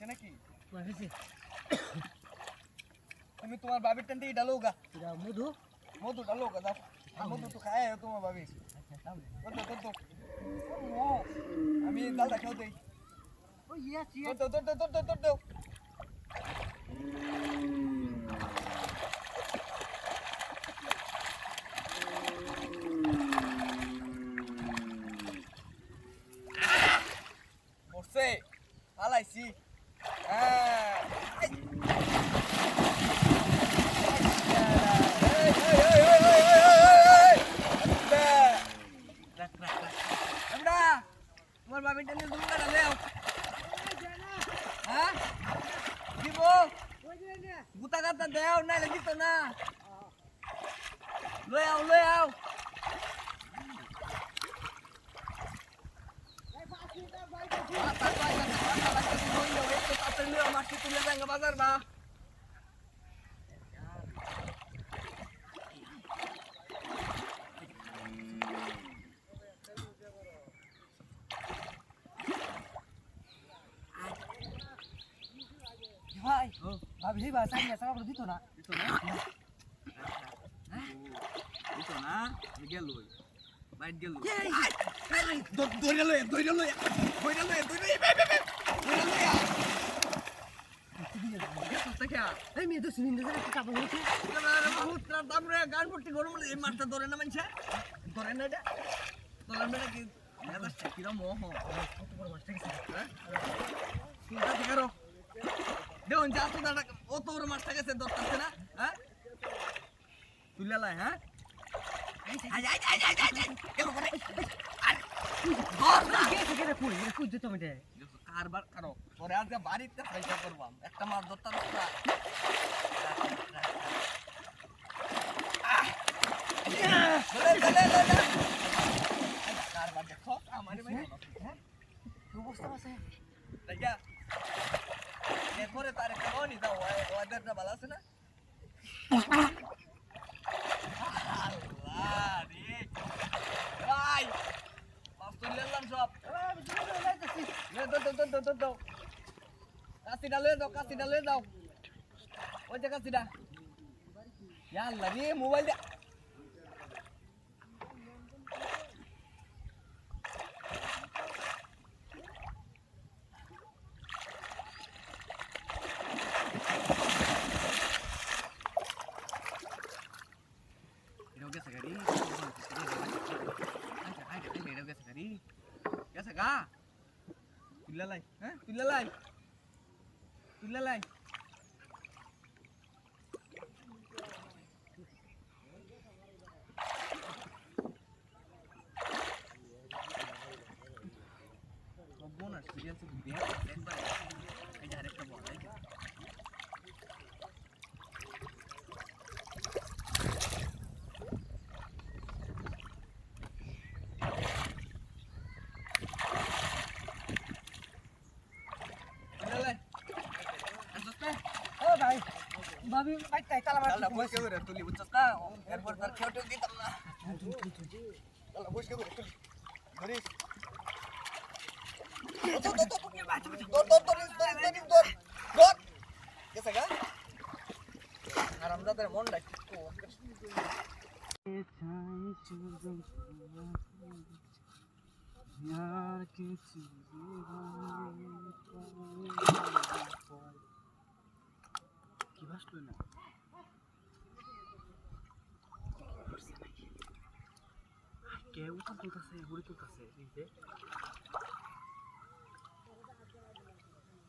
নাকি তুমি তোমার বাবির টেন থেকে ডালো গা মধু মধু ডালো গা দাও মধু তো খায় তোমার বাবি আমি ডালটা খেয়ে দেই তোর বসে আলাইছি তোমার বাবিটা নিয়ে তুমি কাটা লেও হ্যাঁ দিব গুতা গাতা দেও না দিত না লই আও বাজার বা ভাই ভাবি সেই ভাষা নিয়ে আসা দিত না গেল বাইট গেল দৌড়ে লয়ে এই মেয়ে তো সিলিন্ডার কাপড় হচ্ছে বহুত তারপরে গান পড়তে গরম এই মাছটা ধরে না মানছে ধরে না এটা ধরেন না কি মেজাজটা কিরম মোহ কত বড় মাছটা গেছে চিন্তা থেকে রো দেখুন যা তো দাদা অত বড় মাছটা গেছে ধরতেছে না হ্যাঁ তুলে লাই হ্যাঁ কারবার কারো পরে আজকে বাড়িতে পয়সা করবাম একটা মাছ ধরতে কারবার দেখো আমার অবস্থা আছে এরপরে তার একটা নি দাও ওয়েদারটা ভালো আছে না কাশিটা লয়ে যাও ওই যে কাশিটা ইয়াল্লা রে মোবাইল দে এটাও গেছে গাড়ি এটাও গেছে গাড়ি গেছে গা তুলে লাই হ্যাঁ তুলে লাই বোনাস সিরিয়াস বিয়ে একবার এই যে আরেকটা বল এই ভাবি বাইটাই তালা মারতে বসে করে তুলি বুঝছস না এরপর তার খেউটে দিতাম না তালা বসে করে তুলি ধরিস দর কেসে গা আরামদাদের মন ডাক यार के কি ভাসলো না কে উঠা তুলতেছে ঘুরে তুলতেছে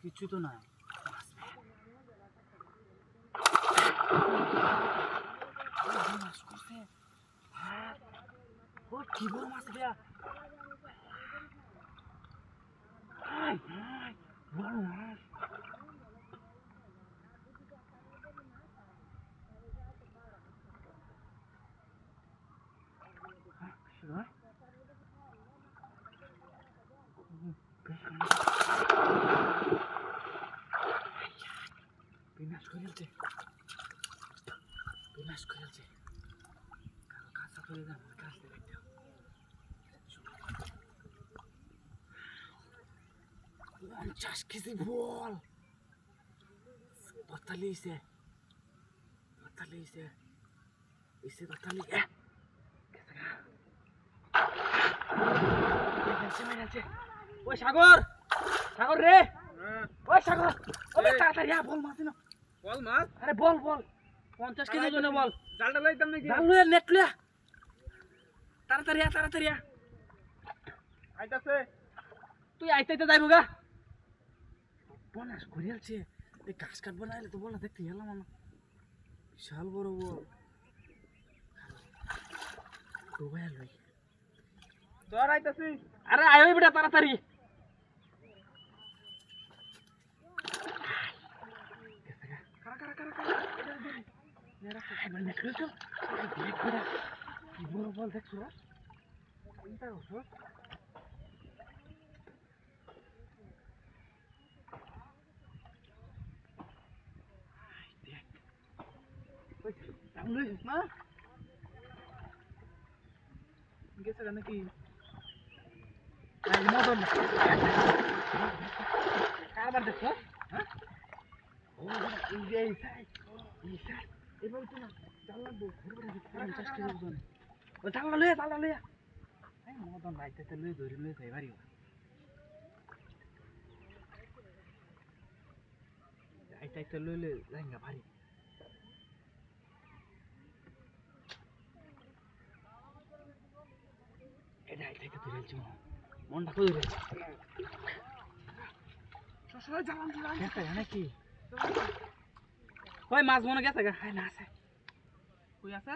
কিছু তো নাই মাছ করছে হ্যাঁ ও কি বড় মাছ দেয়া বড় মাছ Right? Pinas koyalım. Pinas koyalım. Kalsa koyalım. Kalsa bekliyor. 50 KG বল বাতালি এসে বাতালি ওই সাগর রে ওই সাগর ওই তাড়াতাড়ি বল মাছ না বল মাছ আরে বল 50 কেজি জন্য বল জালটা লইতাম নাকি জাল লইয়া নেট লইয়া তাড়াতাড়ি আইতাছে তুই আইতে যাইবো গা বনাস করিয়ালছে এই গাছ কাটবো না এলে তো বল দেখতে গেলাম না বিশাল বড় বল ডুবাইয়া লই তোর আইতাছি আরে আয় বেটা তাড়াতাড়ি বল দেখছো না গেছে নাকি মদন কারবার দেখছো হ্যাঁ এবার তো না জাল লাগবো জাল লইয়া মদন রাইতে লই ধরে লই যাই বাড়ি আইতে লইলে যাইঙ্গা ভারী এটা আইতে ধরেছি মনটা কই ধরেছে সসরা জালান গেছে নাকি কই মাছ মনে গেছে গা হাই না আছে কই আছে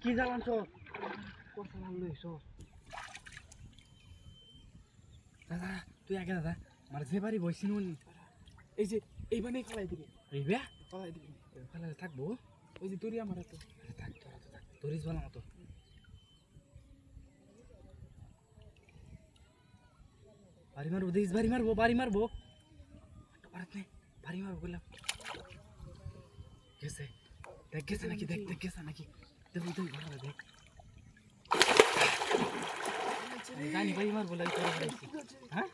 কি জালান দাদা তুই আগে দাদা আমার যে বাড়ি বসি নি এই যে এই বানে ফেলাই দিবি ফেলাই দিবি ফেলাই থাকবো ওই যে তোরই আমার তো থাক তোরা তো থাক তোরিস ভালো মতো বাড়ি মারবো দেখিস বাড়ি মারবো বাড়ি মারবো বললাম গেছে দেখ গেছে নাকি দেখ গেছে নাকি দেখ ভালো দেখ জানি বাড়ি মারবো লাগে তোরা হ্যাঁ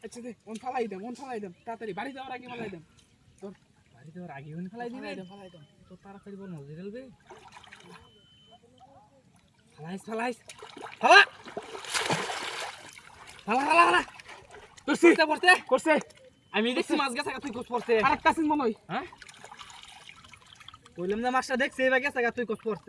আচ্ছা দে মন ফালাই দেম তাড়াতাড়ি বাড়ি যাওয়ার আগে ফালাই দেম তোর বাড়ি যাওয়ার আগে ফালাই দিবে তো তাড়াতাড়ি বল মজে গেলবে ফালাইস ফালা তোর সিটা করছে আমি দেখছি মাছ গেছে তুই কোচ পড়ছে আরেকটা সিন মনে হয় হ্যাঁ কইলাম না মাছটা দেখছি এবার গেছে তুই কোচ পড়ছে